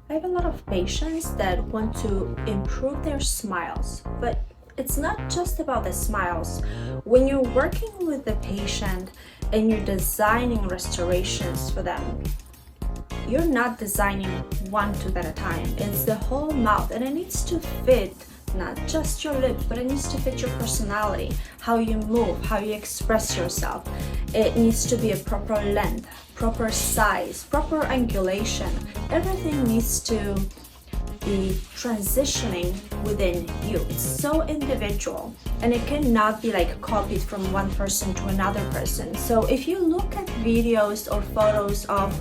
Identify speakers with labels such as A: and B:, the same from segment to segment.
A: I have a lot of patients that want to improve their smiles, but it's not just about the smiles. When you're working with the patient and you're designing restorations for them, you're not designing one tooth at a time. It's the whole mouth, and it needs to fit not just your lips, but it needs to fit your personality, how you move, how you express yourself. It needs to be a proper length, proper size, proper angulation. Everything needs to be transitioning within you. It's so individual, and it cannot be like copied from one person to another person. So if you look at videos or photos of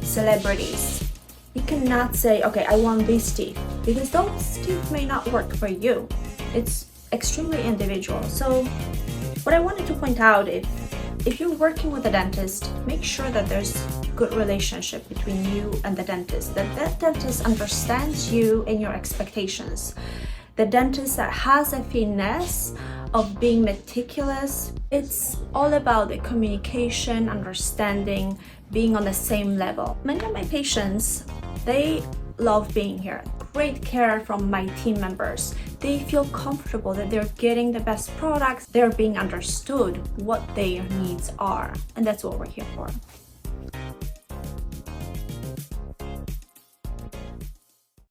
A: celebrities, you cannot say, okay, I want these teeth, because those teeth may not work for you. It's extremely individual. So what I wanted to point out, if you're working with a dentist, make sure that there's good relationship between you and the dentist, that dentist understands you and your expectations. The dentist that has a finesse of being meticulous. It's all about the communication, understanding, being on the same level. Many of my patients, they love being here. Great care from my team members. They feel comfortable that they're getting the best products, they're being understood what their needs are, and that's what we're here for.